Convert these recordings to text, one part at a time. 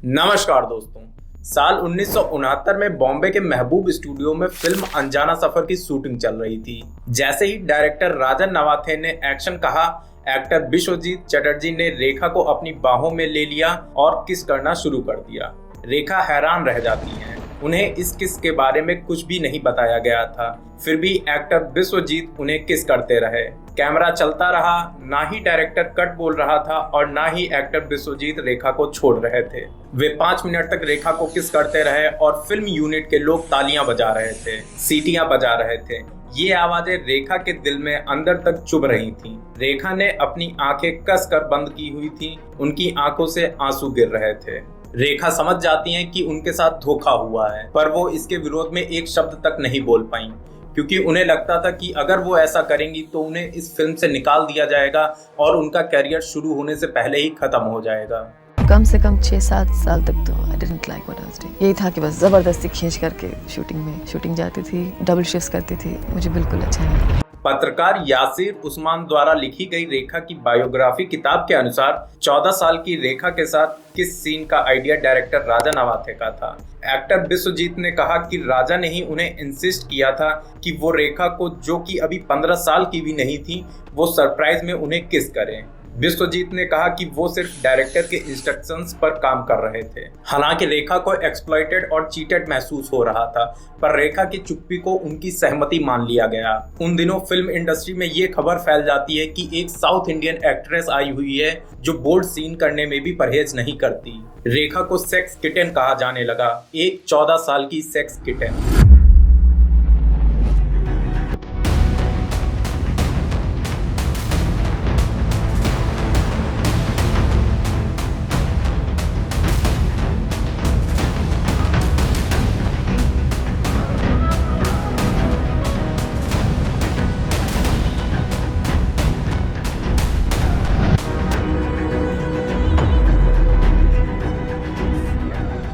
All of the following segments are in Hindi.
नमस्कार दोस्तों। साल 1969 में बॉम्बे के महबूब स्टूडियो में फिल्म अनजाना सफर की शूटिंग चल रही थी। जैसे ही डायरेक्टर राजन नवाथे ने एक्शन कहा, एक्टर विश्वजीत चटर्जी ने रेखा को अपनी बाहों में ले लिया और किस करना शुरू कर दिया। रेखा हैरान रह जाती हैं। उन्हें इस किस के बारे में कुछ भी नहीं बताया गया था, फिर भी एक्टर विश्वजीत उन्हें किस करते रहे। कैमरा चलता रहा, ना ही डायरेक्टर कट बोल रहा था और ना ही एक्टर विश्वजीत रेखा को छोड़ रहे थे। वे 5 मिनट तक रेखा को किस करते रहे और फिल्म यूनिट के लोग तालियां बजा रहे थे, सीटियां बजा रहे थे। ये आवाजें रेखा के दिल में अंदर तक चुभ रही थीं। रेखा ने अपनी आंखें कस कर बंद की हुई थी, उनकी आंखों से आंसू गिर रहे थे। रेखा समझ जाती हैं कि उनके साथ धोखा हुआ है, पर वो इसके विरोध में एक शब्द तक नहीं बोल पाई, क्योंकि उन्हें लगता था कि अगर वो ऐसा करेंगी तो उन्हें इस फिल्म से निकाल दिया जाएगा और उनका करियर शुरू होने से पहले ही खत्म हो जाएगा। कम से कम 6-7 साल तक तो I didn't like what I was doing। यही था कि बस जबरदस्ती खींच करके शूटिंग जाती थी, डबल शिफ्ट करती थी, मुझे बिल्कुल अच्छा नहीं लगा। पत्रकार यासिर उस्मान द्वारा लिखी गई रेखा की बायोग्राफी किताब के अनुसार 14 साल की रेखा के साथ किस सीन का आइडिया डायरेक्टर राजा नवाथे का था। एक्टर विश्वजीत ने कहा कि राजा ने ही उन्हें इंसिस्ट किया था कि वो रेखा को, जो कि अभी 15 साल की भी नहीं थी, वो सरप्राइज में उन्हें किस करें। विश्वजीत ने कहा कि वो सिर्फ डायरेक्टर के इंस्ट्रक्शंस पर काम कर रहे थे। हालांकि रेखा को एक्सप्लॉइटेड और चीटेड महसूस हो रहा था, पर रेखा की चुप्पी को उनकी सहमति मान लिया गया। उन दिनों फिल्म इंडस्ट्री में ये खबर फैल जाती है कि एक साउथ इंडियन एक्ट्रेस आई हुई है जो बोल्ड सीन करने में भी परहेज नहीं करती। रेखा को सेक्स किटेन कहा जाने लगा, एक 14 साल की सेक्स किटेन।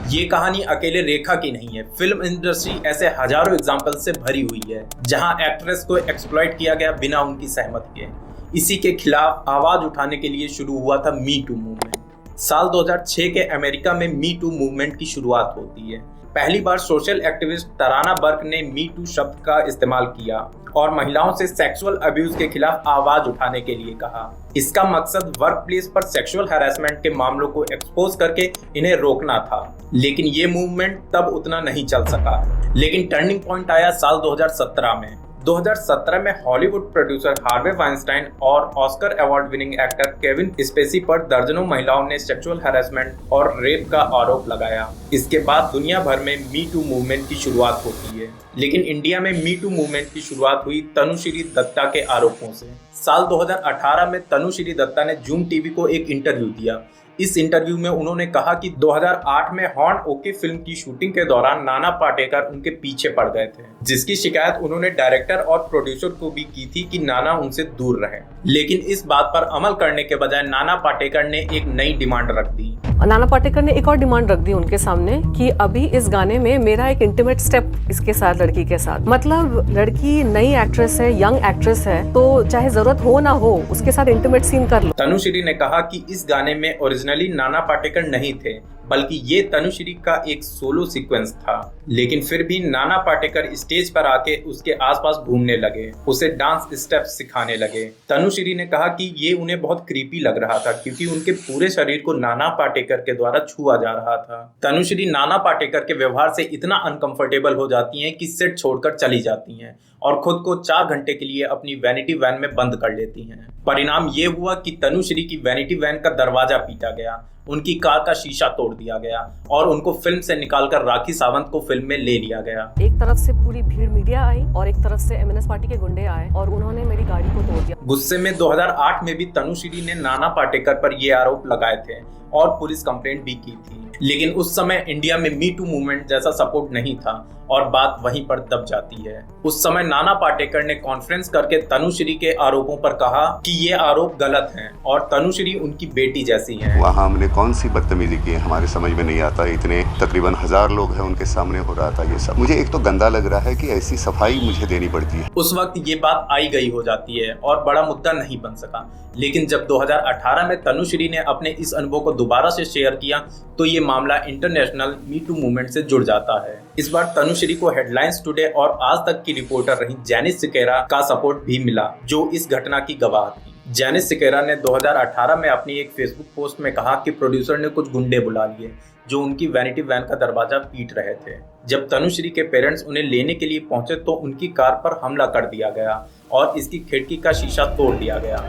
ये कहानी अकेले रेखा की नहीं है। फिल्म इंडस्ट्री ऐसे हजारों एग्जाम्पल से भरी हुई है जहां एक्ट्रेस को एक्सप्लॉइट किया गया बिना उनकी सहमति के। इसी के खिलाफ आवाज उठाने के लिए शुरू हुआ था मी टू मूवमेंट। साल 2006 के अमेरिका में मी टू मूवमेंट की शुरुआत होती है। पहली बार सोशल एक्टिविस्ट तराना बर्क ने मी टू शब्द का इस्तेमाल किया और महिलाओं से सेक्सुअल अब्यूज के खिलाफ आवाज उठाने के लिए कहा। इसका मकसद वर्क प्लेस पर सेक्सुअल हैरेसमेंट के मामलों को एक्सपोज करके इन्हें रोकना था। लेकिन ये मूवमेंट तब उतना नहीं चल सका। लेकिन टर्निंग पॉइंट आया साल 2017 में। 2017 में हॉलीवुड प्रोड्यूसर हार्वे वाइनस्टाइन और Oscar award winning actor Kevin Spacey पर दर्जनों महिलाओं ने सेक्सुअल हैरेसमेंट और रेप का आरोप लगाया। इसके बाद दुनिया भर में मी टू मूवमेंट की शुरुआत होती है। लेकिन इंडिया में मी टू मूवमेंट की शुरुआत हुई तनुश्री दत्ता के आरोपों से। साल 2018 में तनुश्री दत्ता ने जूम टीवी को एक इंटरव्यू दिया। इस इंटरव्यू में उन्होंने कहा कि 2008 में हॉर्न ओके फिल्म की शूटिंग के दौरान नाना पाटेकर उनके पीछे पड़ गए थे, जिसकी शिकायत उन्होंने डायरेक्टर और प्रोड्यूसर को भी की थी कि नाना उनसे दूर रहे। लेकिन इस बात पर अमल करने के बजाय नाना पाटेकर ने एक नई डिमांड रख दी। नाना पाटेकर ने एक और डिमांड रख दी उनके सामने कि अभी इस गाने में मेरा एक इंटीमेट स्टेप इसके साथ, लड़की के साथ। मतलब लड़की नई एक्ट्रेस है, यंग एक्ट्रेस है, तो चाहे जरूरत हो ना हो उसके साथ इंटीमेट सीन कर लो। तनुश्री ने कहा कि इस गाने में ओरिजिनली नाना पाटेकर नहीं थे, बल्कि ये तनुश्री का एक सोलो सीक्वेंस था। लेकिन फिर भी नाना पाटेकर स्टेज पर आके उसके आसपास घूमने लगे, उसे डांस स्टेप सिखाने लगे। तनुश्री ने कहा कि ये उन्हें बहुत क्रीपी लग रहा था, क्योंकि उनके पूरे शरीर को नाना पाटेकर के द्वारा छुआ जा रहा था। तनुश्री नाना पाटेकर के व्यवहार से इतना अनकंफर्टेबल हो जाती हैं कि सेट छोड़कर चली जाती हैं और खुद को 4 घंटे के लिए अपनी वैनिटी वैन में बंद कर लेती हैं। परिणाम ये हुआ कि तनुश्री की वैनिटी वैन का दरवाजा पीटा गया, उनकी कार का शीशा तोड़ दिया गया और उनको फिल्म से निकालकर राखी सावंत को फिल्म में ले लिया गया। एक तरफ से पूरी भीड़ मीडिया आई और एक तरफ से एमएनएस पार्टी के गुंडे आए और उन्होंने मेरी गाड़ी को तोड़ दिया। गुस्से में 2008 में भी तनुश्री ने नाना पाटेकर पर ये आरोप लगाए थे और पुलिस कंप्लेंट भी की थी। लेकिन उस समय इंडिया में मी टू मूवमेंट जैसा सपोर्ट नहीं था और बात वहीं पर दब जाती है। उस समय नाना पाटेकर ने कॉन्फ्रेंस करके तनुश्री के आरोपों पर कहा कि ये आरोप गलत हैं और तनुश्री उनकी बेटी जैसी हैं। वहाँ हमने कौन सी बदतमीजी की है, हमारे समझ में नहीं आता। इतने तकरीबन 1000 लोग हैं, उनके सामने हो रहा था ये सब। मुझे एक तो गंदा लग रहा है कि ऐसी सफाई मुझे देनी पड़ती है। उस वक्त ये बात आई गई हो जाती है और बड़ा मुद्दा नहीं बन सका। लेकिन जब 2018 में तनुश्री ने अपने इस अनुभव को दोबारा से शेयर किया तो ये मामला इंटरनेशनल मी टू मूवमेंट से जुड़ जाता है। इस बार तनुश्री को हेडलाइंस टुडे और आज तक की रिपोर्टर रही जेनिस सिकेरा का सपोर्ट भी मिला, जो इस घटना की गवाह थी। जेनिस सिकेरा ने 2018 में अपनी एक फेसबुक पोस्ट में कहा कि प्रोड्यूसर ने कुछ गुंडे बुला लिए जो उनकी वैनिटी वैन का दरवाजा पीट रहे थे। जब तनुश्री के पेरेंट्स उन्हें लेने के लिए पहुंचे तो उनकी कार पर हमला कर दिया गया और इसकी खिड़की का शीशा तोड़ दिया गया।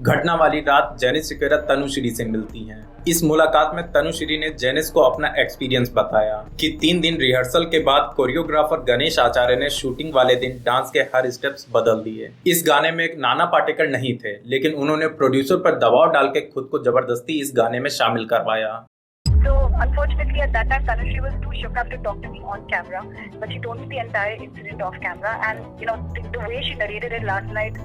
घटना वाली रात जेनिस सिकेरा तनुश्री से मिलती हैं। इस मुलाकात में तनुश्री ने जेनिस को अपना एक्सपीरियंस बताया कि 3 दिन रिहर्सल के बाद कोरियोग्राफर गणेश आचार्य ने शूटिंग वाले दिन डांस के हर स्टेप्स बदल दिए। इस गाने में एक नाना पाटेकर नहीं थे, लेकिन उन्होंने प्रोड्यूसर पर दबाव डाल के खुद को जबरदस्ती इस गाने में शामिल करवाया। So unfortunately at that time Tanushree was too shook up to talk to me on camera, but she told me the entire incident off camera, and the way she narrated it last night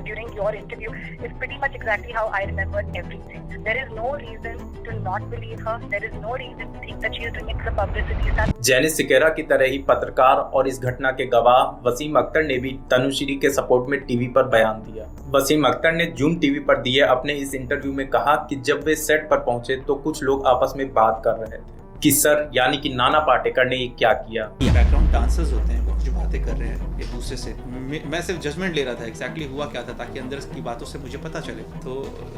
during your interview is pretty much exactly how I remembered everything. There is no reason to not believe her. There is no reason to think that she is doing it for publicity. Janice Sequeira की तरह ही पत्रकार और इस घटना के गवाह वसीम अख्तर ने भी तनुश्री के सपोर्ट में टीवी पर बयान दिया। वसीम अख्तर ने जूम टीवी पर दिए अपने इस इंटरव्यू में कहा कि जब वे सेट पर पहुंचे तो कुछ लोग आपस में बात कर रहे थे कि सर यानी कि नाना पाटेकर ने ये क्या किया। बैकग्राउंड डांसर्स होते हैं, वो कुछ बातें कर रहे हैं एक दूसरे से। मैं सिर्फ जजमेंट ले रहा था एग्जैक्टली हुआ क्या था, ताकि अंदर की बातों से मुझे पता चले। तो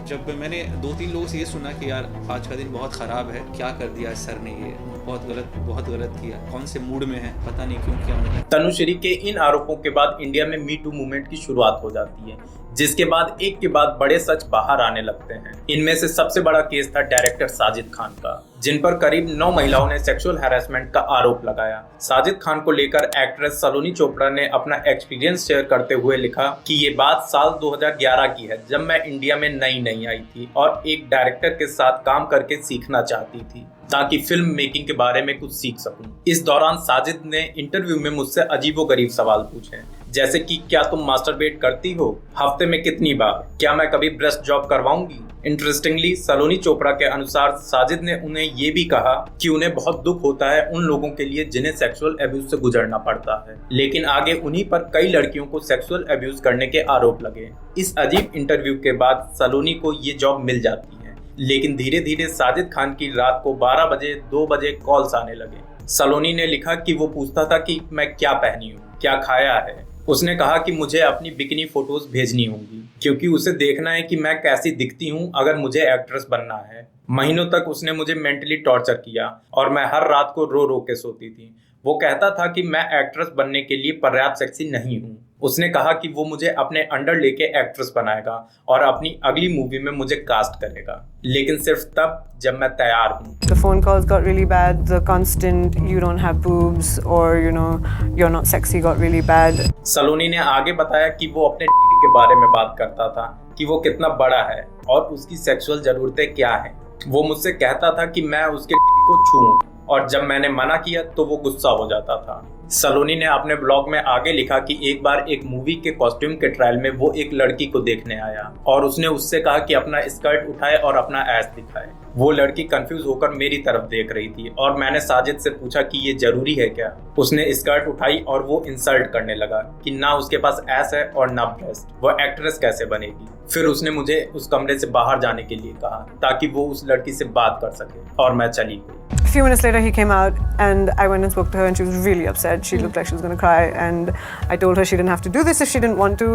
जब मैंने 2-3 लोगों से ये सुना कि यार आज का दिन बहुत ख़राब है, क्या कर दिया सर ने, ये बहुत गलत किया, कौन से मूड में है, पता नहीं क्यों किया उन्होंने। तनुश्री के इन आरोपों के बाद इंडिया में मी टू मूवमेंट की शुरुआत हो जाती है, जिसके बाद एक के बाद बड़े सच बाहर आने लगते हैं। इनमें से सबसे बड़ा केस था डायरेक्टर साजिद खान का, जिन पर करीब 9 महिलाओं ने सेक्सुअल हैरेसमेंट का आरोप लगाया। साजिद खान को लेकर एक्ट्रेस सलोनी चोपड़ा ने अपना एक्सपीरियंस शेयर करते हुए लिखा कि ये बात साल 2011 की है, जब मैं इंडिया में नई आई थी और एक डायरेक्टर के साथ काम करके सीखना चाहती थी ताकि फिल्म मेकिंग के बारे में कुछ सीख सकूं। इस दौरान साजिद ने इंटरव्यू में मुझसे अजीबोगरीब सवाल पूछे, जैसे कि क्या तुम मास्टरबेट करती हो, हफ्ते में कितनी बार, क्या मैं कभी ब्रेस्ट जॉब करवाऊंगी। इंटरेस्टिंगली सलोनी चोपड़ा के अनुसार साजिद ने उन्हें ये भी कहा कि उन्हें बहुत दुख होता है उन लोगों के लिए जिन्हें सेक्सुअल एब्यूज से गुजरना पड़ता है, लेकिन आगे उन्हीं पर कई लड़कियों को सेक्सुअल एब्यूज करने के आरोप लगे। इस अजीब इंटरव्यू के बाद सलोनी को ये जॉब मिल जाती है, लेकिन धीरे धीरे साजिद खान की रात को 12 बजे 2 बजे कॉल्स आने लगे। सलोनी ने लिखा कि वो पूछता था कि मैं क्या पहनी हूँ, क्या खाया है। उसने कहा कि मुझे अपनी बिकिनी फोटोज भेजनी होंगी क्योंकि उसे देखना है कि मैं कैसी दिखती हूँ अगर मुझे एक्ट्रेस बनना है। महीनों तक उसने मुझे मेंटली टॉर्चर किया और मैं हर रात को रो रो के सोती थी। वो कहता था कि मैं एक्ट्रेस बनने के लिए पर्याप्त सेक्सी नहीं हूँ। उसने कहा कि वो मुझे अपने अंडर लेके एक्ट्रेस बनाएगा और अपनी अगली मूवी में मुझे कास्ट करेगा, लेकिन सिर्फ तब जब मैं तैयार हूँ। The phone calls got really bad. The constant you don't have boobs or you're not sexy got really bad. सलोनी ने आगे बताया कि वो अपने के बारे में बात करता था कि वो कितना बड़ा है और उसकी सेक्सुअल जरूरतें क्या हैं। वो मुझसे कहता था कि मैं उसके को छूऊं और जब मैंने मना किया तो वो गुस्सा हो जाता था। सलोनी ने अपने ब्लॉग में आगे लिखा कि एक बार एक मूवी के कॉस्ट्यूम के ट्रायल में वो एक लड़की को देखने आया और उसने उससे कहा कि अपना स्कर्ट उठाए और अपना एस दिखाए। वो लड़की कंफ्यूज होकर मेरी तरफ देख रही थी और मैंने साजिद से पूछा कि ये जरूरी है क्या। उसने स्कर्ट उठाई और वो इंसल्ट करने लगा कि ना उसके पास एस है और ना ब्रेस्ट, वो एक्ट्रेस कैसे बनेगी। फिर उसने मुझे उस कमरे से बाहर जाने के लिए कहा ताकि वो उस लड़की से बात कर सके और मैं चली गई। A few minutes later he came out and I went and spoke to her and she was really upset. She looked like she was going to cry and I told her she didn't have to do this if she didn't want to,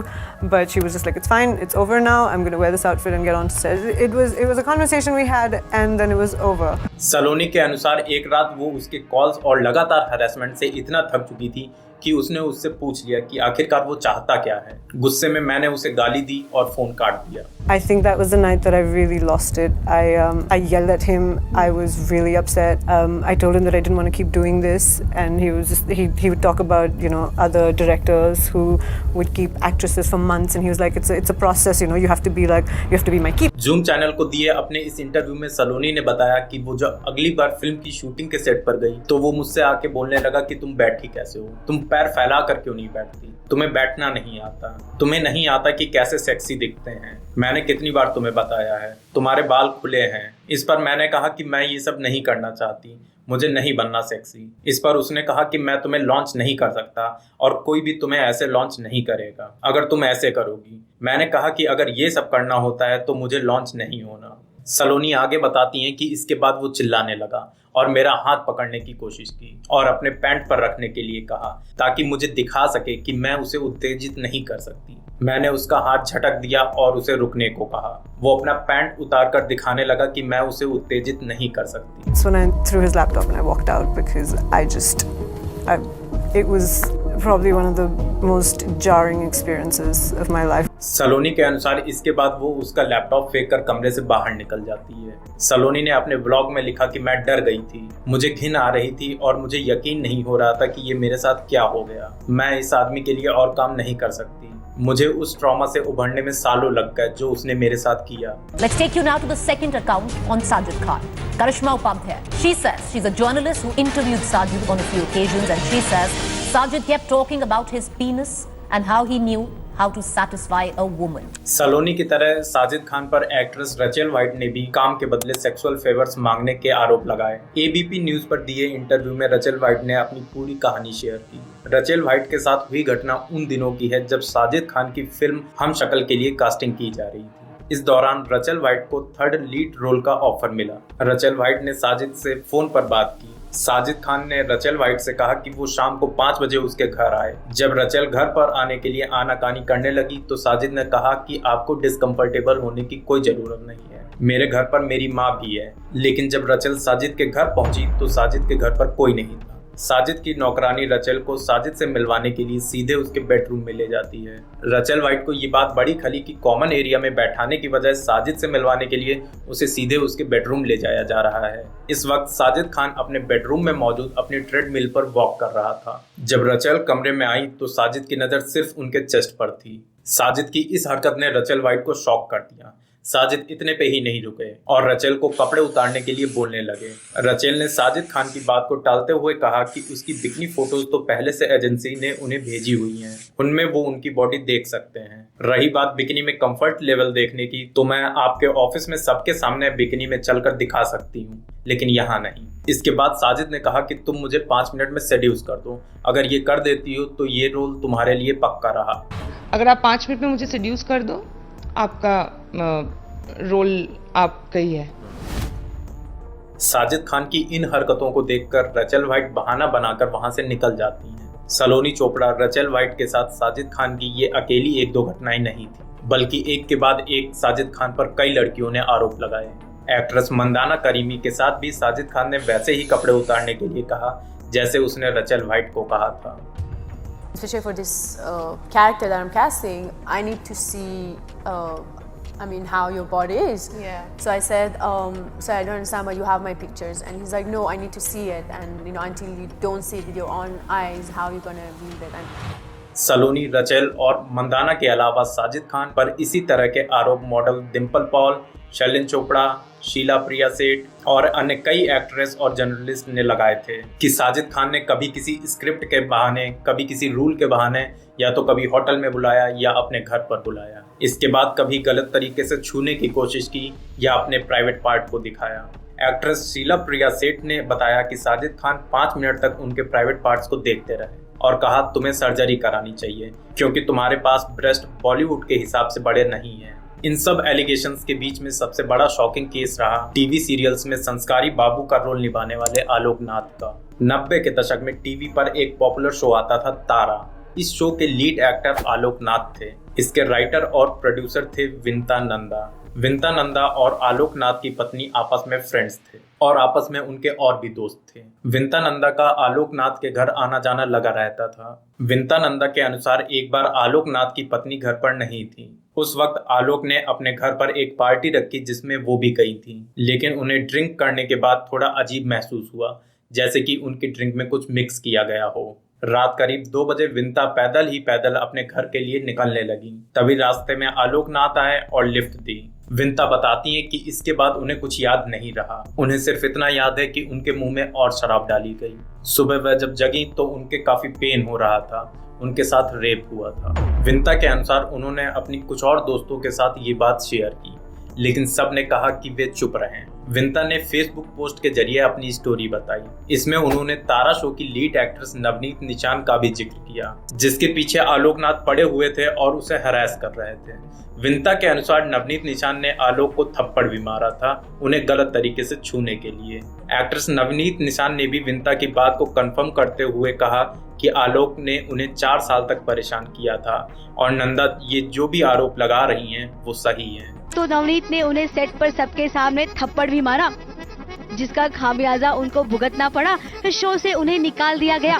but she was just like, it's fine, it's over now, I'm going to wear this outfit and get on set. It was a conversation we had and then it was over. सलोनी के अनुसार एक रात वो उसके कॉल्स और लगातार हैरेसमेंट से इतना थक चुकी थी कि उसने उससे पूछ लिया कि आखिरकार वो चाहता क्या है। गुस्से में मैंने उसे गाली दी और फोन काट दिया। I think that was the night that I really lost it. I yelled at him. I was really upset. I told him that I didn't want to keep doing this, and he would talk about other directors who would keep actresses for months, and he was like, it's a process, you have to be my keep. Zoom channel को दिए अपने इस इंटरव्यू में सलोनी ने बताया कि वो जब अगली बार फिल्म की शूटिंग के सेट पर गई तो वो मुझसे आके बोलने लगा कि तुम बैठी कैसे हो, तुम पैर फैला कर क्यों नहीं बैठती? तुम्हें बैठना नहीं आता, तुम्हें नहीं आता कि कैसे सेक्सी दिखते हैं। मैंने कितनी बार तुम्हें बताया है, तुम्हारे बाल खुले हैं। इस पर मैंने कहा कि मैं ये सब नहीं करना चाहती, मुझे नहीं बनना सेक्सी। इस पर उसने कहा कि मैं तुम्हें लॉन्च नहीं कर सकता और कोई भी तुम्हें ऐसे लॉन्च नहीं करेगा अगर तुम ऐसे करोगी। मैंने कहा कि अगर ये सब करना होता है तो मुझे लॉन्च नहीं होना। सलोनी आगे बताती हैं कि इसके बाद वो चिल्लाने लगा और मेरा हाथ पकड़ने की कोशिश की और अपने पैंट पर रखने के लिए कहा ताकि मुझे दिखा सके कि मैं उसे उत्तेजित नहीं कर सकती। मैंने उसका हाथ झटक दिया और उसे रुकने को कहा। वो अपना पैंट उतार कर दिखाने लगा कि मैं उसे उत्तेजित नहीं कर सकती। So when I threw his laptop and I walked out because it was probably one of the most jarring experiences of my life. सलोनी के अनुसार इसके बाद वो उसका लैपटॉप फेंक कर कमरे से बाहर निकल जाती है। सलोनी ने अपने ब्लॉग में लिखा कि मैं डर गई थी, मुझे घिन आ रही थी और मुझे यकीन नहीं हो रहा था कि ये मेरे साथ क्या हो गया। मैं इस आदमी के लिए और काम नहीं कर सकती। मुझे उस ट्रॉमा से उभरने में सालों लग गए जो उसने मेरे साथ किया। Let's take you now to the second account on Sajid Khan. Karishma Upadhyay. She says she's a journalist who interviewed Sajid on a few occasions, and she says Sajid kept talking about his penis and how he knew how to satisfy a woman. सलोनी की तरह साजिद खान पर एक्ट्रेस रचेल वाइट ने भी काम के बदले सेक्सुअल फेवर्स मांगने के आरोप लगाए। एबीपी न्यूज पर दिए इंटरव्यू में रचेल वाइट ने अपनी पूरी कहानी शेयर की। रचेल वाइट के साथ हुई घटना उन दिनों की है जब साजिद खान की फिल्म हम शक्ल के लिए कास्टिंग की जा रही थी। इस दौरान रचेल वाइट को थर्ड लीड रोल का ऑफर मिला। रचेल वाइट ने साजिद से फोन पर बात की। साजिद खान ने रचेल वाइट से कहा कि वो शाम को 5 बजे उसके घर आए। जब रचेल घर पर आने के लिए आनाकानी करने लगी तो साजिद ने कहा कि आपको डिस्कम्फर्टेबल होने की कोई जरूरत नहीं है, मेरे घर पर मेरी माँ भी है। लेकिन जब रचेल साजिद के घर पहुंची तो साजिद के घर पर कोई नहीं था। साजिद की नौकरानी रचेल को साजिद से मिलवाने के लिए सीधे उसके बेडरूम में ले जाती है। रचेल वाइट को ये बात बड़ी खली कि कॉमन एरिया में बैठाने की बजाय साजिद से मिलवाने के लिए उसे सीधे उसके बेडरूम ले जाया जा रहा है। इस वक्त साजिद खान अपने बेडरूम में मौजूद अपनी ट्रेडमिल पर वॉक कर रहा था। जब रचेल कमरे में आई तो साजिद की नज़र सिर्फ उनके चेस्ट पर थी। साजिद की इस हरकत ने रचेल वाइट को शॉक कर दिया। साजिद इतने पे ही नहीं रुके और रचेल को कपड़े उतारने के लिए बोलने लगे। रचेल ने साजिद खान की बात को टालते हुए कहा कि उसकी बिकनी फोटोज तो पहले से एजेंसी ने उन्हें भेजी हुई हैं, उनमें वो उनकी बॉडी देख सकते हैं। रही बात बिकनी में कंफर्ट लेवल देखने की, तो मैं आपके ऑफिस में सबके सामने बिकनी में चलकर दिखा सकती हूँ, लेकिन यहाँ नहीं। इसके बाद साजिद ने कहा कि तुम मुझे 5 मिनट में सेड्यूस कर दो, अगर ये कर देती हो तो ये रोल तुम्हारे लिए पक्का रहा। अगर आप 5 मिनट में मुझे सेड्यूस कर दो, आपका रोल आपका ही है। साजिद खान की इन हरकतों को देखकर रचेल वाइट बहाना बनाकर वहां से निकल जाती हैं। सलोनी चोपड़ा रचेल वाइट के साथ साजिद खान की ये अकेली 1-2 घटनाएं नहीं थी, बल्कि एक के बाद एक साजिद खान पर कई लड़कियों ने आरोप लगाए। एक्ट्रेस मंदाना करीमी के साथ भी साजिद खान ने वैसे ही कपड़े उतारने के लिए कहा जैसे उसने रचेल वाइट को कहा था। Especially for this character that I'm casting, I need to see how your body is. Yeah. So I said, so I don't understand why you have my pictures. And he's like, no, I need to see it. And until you don't see it with your own eyes, how are you gonna believe it? Saloni, Rachel और मंदाना के अलावा साजिद खान पर इसी तरह के आरोप मॉडल डिम्पल पॉल, शैलिन चोपड़ा, शीला प्रिया सेठ और अन्य कई एक्ट्रेस और जर्नलिस्ट ने लगाए थे कि साजिद खान ने कभी किसी स्क्रिप्ट के बहाने, कभी किसी रूल के बहाने, या तो कभी होटल में बुलाया या अपने घर पर बुलाया। इसके बाद कभी गलत तरीके से छूने की कोशिश की या अपने प्राइवेट पार्ट को दिखाया। एक्ट्रेस शीला प्रिया सेठ ने बताया कि साजिद खान 5 मिनट तक उनके प्राइवेट पार्ट्स को देखते रहे और कहा तुम्हें सर्जरी करानी चाहिए क्योंकि तुम्हारे पास ब्रेस्ट बॉलीवुड के हिसाब से बड़े नहीं हैं। इन सब एलिगेशंस के बीच में सबसे बड़ा शॉकिंग केस रहा टीवी सीरियल्स में संस्कारी बाबू का रोल निभाने वाले आलोक नाथ का। 90 के दशक में टीवी पर एक पॉपुलर शो आता था तारा। इस शो के लीड एक्टर आलोक नाथ थे। इसके राइटर और प्रोड्यूसर थे विंता नंदा। विंता नंदा और आलोक नाथ की पत्नी आपस में फ्रेंड्स थे और आपस में उनके और भी दोस्त थे। विंता नंदा का आलोक नाथ के घर आना जाना लगा रहता था। विंता नंदा के अनुसार एक बार आलोक नाथ की पत्नी घर पर नहीं थी। उस वक्त आलोक ने अपने घर पर एक पार्टी रखी जिसमें वो भी गई थी, लेकिन उन्हें ड्रिंक करने के बाद थोड़ा अजीब महसूस हुआ, जैसे कि उनकी ड्रिंक में कुछ मिक्स किया गया हो। रात करीब 2 बजे विंता पैदल अपने घर के लिए निकलने लगी। तभी रास्ते में आलोक नाथ आए और लिफ्ट दी। विंता बताती हैं कि इसके बाद उन्हें कुछ याद नहीं रहा। उन्हें सिर्फ इतना याद है कि उनके मुंह में और शराब डाली गई। सुबह वह जब जगी तो उनके काफी पेन हो रहा था। उनके साथ रेप हुआ था। विंता के अनुसार उन्होंने अपनी कुछ और दोस्तों के साथ ये बात शेयर की, लेकिन सब ने कहा कि वे चुप रहें। विंता ने फेसबुक पोस्ट के जरिए अपनी स्टोरी बताई। इसमें उन्होंने तारा शो की लीड एक्ट्रेस नवनीत निचान का भी जिक्र किया, जिसके पीछे आलोकनाथ पड़े हुए थे और उसे हरास कर रहे थे। विंता के अनुसार नवनीत निचान ने आलोक को थप्पड़ भी मारा था, उन्हें गलत तरीके से छूने के लिए। एक्ट्रेस नवनीत निचान ने भी विंता की बात को कंफर्म करते हुए कहा कि आलोक ने उन्हें 4 साल तक परेशान किया था और नंदा ये जो भी आरोप लगा रही हैं वो सही है। तो नवनीत ने उन्हें सेट पर सबके सामने थप्पड़ भी मारा, जिसका खामियाजा उनको भुगतना पड़ा। शो से उन्हें निकाल दिया गया।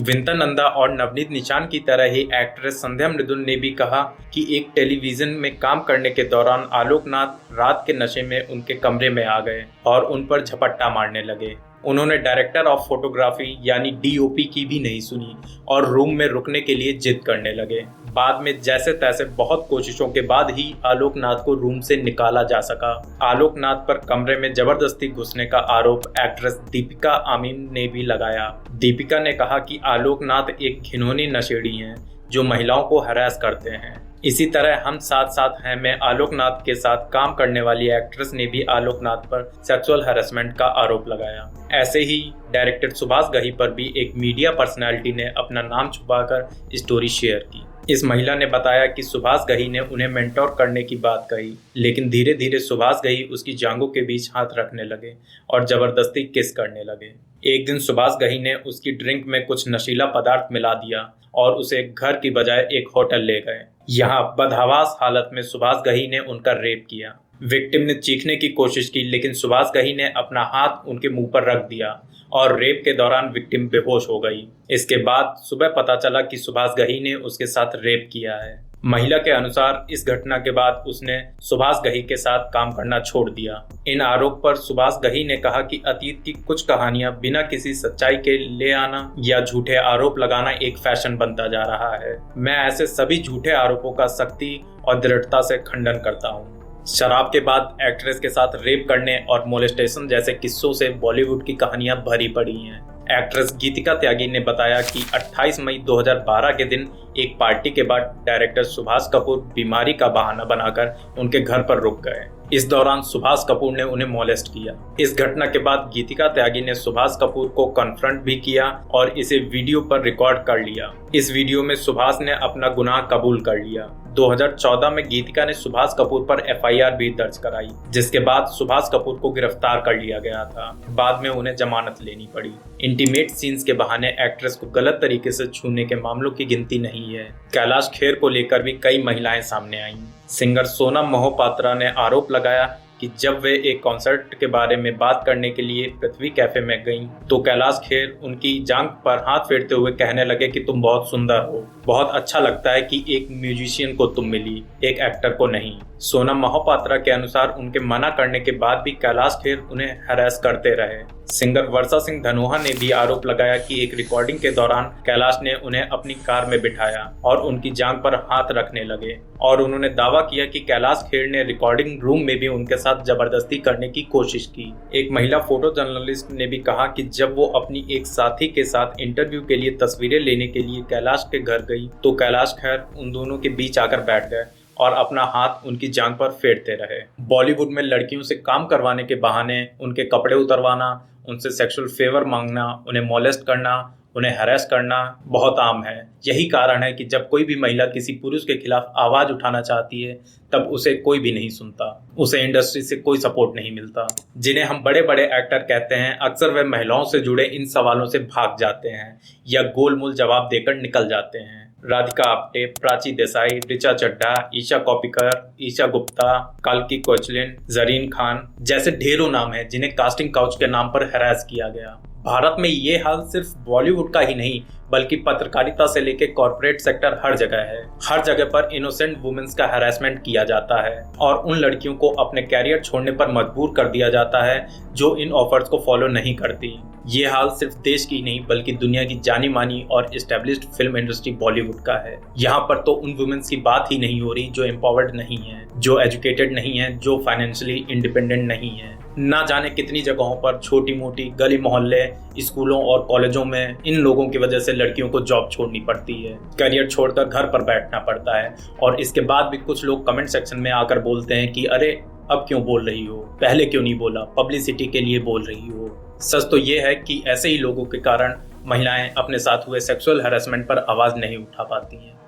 विंता नंदा और नवनीत निचान की तरह ही एक्ट्रेस संध्या मृदुल ने भी कहा कि एक टेलीविजन में काम करने के दौरान आलोकनाथ रात के नशे में उनके कमरे में आ गए और उन पर झपट्टा मारने लगे। उन्होंने डायरेक्टर ऑफ फोटोग्राफी यानी DOP की भी नहीं सुनी और रूम में रुकने के लिए जिद करने लगे। बाद में जैसे तैसे बहुत कोशिशों के बाद ही आलोकनाथ को रूम से निकाला जा सका। आलोकनाथ पर कमरे में जबरदस्ती घुसने का आरोप एक्ट्रेस दीपिका आमीन ने भी लगाया। दीपिका ने कहा कि आलोकनाथ एक घिनौनी नशेड़ी हैं जो महिलाओं को हरास करते हैं। इसी तरह हम साथ साथ हैं में आलोकनाथ के साथ काम करने वाली एक्ट्रेस ने भी आलोकनाथ पर सेक्सुअल हैरेसमेंट का आरोप लगाया। ऐसे ही डायरेक्टर सुभाष घई पर भी एक मीडिया पर्सनालिटी ने अपना नाम छुपाकर स्टोरी शेयर की। इस महिला ने बताया कि सुभाष घई ने उन्हें मेंटोर करने की बात कही, लेकिन धीरे धीरे सुभाष घई उसकी जांघों के बीच हाथ रखने लगे और जबरदस्ती किस करने लगे। एक दिन सुभाष घई ने उसकी ड्रिंक में कुछ नशीला पदार्थ मिला दिया और उसे घर की बजाय एक होटल ले गए। यहाँ बदहवास हालत में सुभाष घई ने उनका रेप किया। विक्टिम ने चीखने की कोशिश की, लेकिन सुभाष घई ने अपना हाथ उनके मुंह पर रख दिया और रेप के दौरान विक्टिम बेहोश हो गई। इसके बाद सुबह पता चला कि सुभाष घई ने उसके साथ रेप किया है। महिला के अनुसार इस घटना के बाद उसने सुभाष घई के साथ काम करना छोड़ दिया। इन आरोप पर सुभाष घई ने कहा कि अतीत की कुछ कहानियां बिना किसी सच्चाई के ले आना या झूठे आरोप लगाना एक फैशन बनता जा रहा है। मैं ऐसे सभी झूठे आरोपों का सख्ती और दृढ़ता से खंडन करता हूँ। शराब के बाद एक्ट्रेस के साथ रेप करने और मोलेस्टेशन जैसे किस्सों से बॉलीवुड की कहानियां भरी पड़ी हैं। एक्ट्रेस गीतिका त्यागी ने बताया कि 28 मई 2012 के दिन एक पार्टी के बाद डायरेक्टर सुभाष कपूर बीमारी का बहाना बनाकर उनके घर पर रुक गए। इस दौरान सुभाष कपूर ने उन्हें मोलेस्ट किया। इस घटना के बाद गीतिका त्यागी ने सुभाष कपूर को कन्फ्रंट भी किया और इसे वीडियो पर रिकॉर्ड कर लिया। इस वीडियो में सुभाष ने अपना गुनाह कबूल कर लिया। 2014 में गीतिका ने सुभाष कपूर पर FIR भी दर्ज कराई, जिसके बाद सुभाष कपूर को गिरफ्तार कर लिया गया था। बाद में उन्हें जमानत लेनी पड़ी। इंटीमेट सीन्स के बहाने एक्ट्रेस को गलत तरीके से छूने के मामलों की गिनती नहीं है। कैलाश खेर को लेकर भी कई महिलाएं सामने आईं। सिंगर सोनम मोहपात्रा ने आरोप लगाया कि जब वे एक कॉन्सर्ट के बारे में बात करने के लिए पृथ्वी कैफे में गईं, तो कैलाश खेर उनकी जांघ पर हाथ फेरते हुए कहने लगे कि तुम बहुत सुंदर हो, बहुत अच्छा लगता है कि एक म्यूजिशियन को तुम मिली, एक एक्टर को नहीं। सोनम मोहपात्रा के अनुसार उनके मना करने के बाद भी कैलाश खेर उन्हें हैरेस करते रहे। सिंगर वर्षा सिंह धनोहा ने भी आरोप लगाया कि एक रिकॉर्डिंग के दौरान कैलाश ने उन्हें अपनी कार में बिठाया और उनकी जांघ पर हाथ रखने लगे और उन्होंने दावा किया कि कैलाश खेर ने रिकॉर्डिंग रूम में भी उनके साथ जबरदस्ती करने की कोशिश की। एक महिला फोटो जर्नलिस्ट ने भी कहा कि जब वो अपनी एक साथी के साथ इंटरव्यू के लिए तस्वीरें लेने के लिए कैलाश के घर गई तो कैलाश खेर उन दोनों के बीच आकर बैठ गए और अपना हाथ उनकी जांघ पर फेरते रहे। बॉलीवुड में लड़कियों से काम करवाने के बहाने उनके कपड़े उतरवाना, उनसे सेक्सुअल फेवर मांगना, उन्हें मोलेस्ट करना, उन्हें हैरेस करना बहुत आम है। यही कारण है कि जब कोई भी महिला किसी पुरुष के खिलाफ आवाज उठाना चाहती है तब उसे कोई भी नहीं सुनता, उसे इंडस्ट्री से कोई सपोर्ट नहीं मिलता। जिन्हें हम बड़े बड़े एक्टर कहते हैं, अक्सर वे महिलाओं से जुड़े इन सवालों से भाग जाते हैं या गोलमोल जवाब देकर निकल जाते हैं। राधिका आप्टे, प्राची देसाई, ऋचा चड्ढा, ईशा कॉपिकर, ईशा गुप्ता, काल्की कोचलिन, जरीन खान जैसे ढेरों नाम हैं जिन्हें कास्टिंग काउच के नाम पर हैरेस किया गया। भारत में ये हाल सिर्फ बॉलीवुड का ही नहीं बल्कि पत्रकारिता से लेकर कॉर्पोरेट सेक्टर हर जगह है। हर जगह पर इनोसेंट वुमेन्स का हैरेसमेंट किया जाता है और उन लड़कियों को अपने कैरियर छोड़ने पर मजबूर कर दिया जाता है जो इन ऑफर्स को फॉलो नहीं करती। ये हाल सिर्फ देश की नहीं बल्कि दुनिया की जानी मानी और एस्टेब्लिश्ड फिल्म इंडस्ट्री बॉलीवुड का है। यहाँ पर तो उन वुमेन्स की बात ही नहीं हो रही जो एम्पावर्ड नहीं है, जो एजुकेटेड नहीं है, जो फाइनेंशियली इंडिपेंडेंट नहीं है। ना जाने कितनी जगहों पर छोटी मोटी गली मोहल्ले, स्कूलों और कॉलेजों में इन लोगों की वजह से लड़कियों को जॉब छोड़नी पड़ती है, करियर छोड़कर घर पर बैठना पड़ता है। और इसके बाद भी कुछ लोग कमेंट सेक्शन में आकर बोलते हैं कि अरे अब क्यों बोल रही हो, पहले क्यों नहीं बोला, पब्लिसिटी के लिए बोल रही हो। सच तो ये है कि ऐसे ही लोगों के कारण महिलाएं अपने साथ हुए सेक्सुअल हैरेसमेंट पर आवाज नहीं उठा पाती हैं।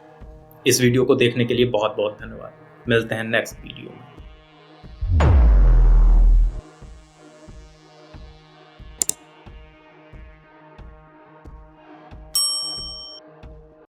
इस वीडियो को देखने के लिए बहुत बहुत धन्यवाद। मिलते हैं नेक्स्ट वीडियो में।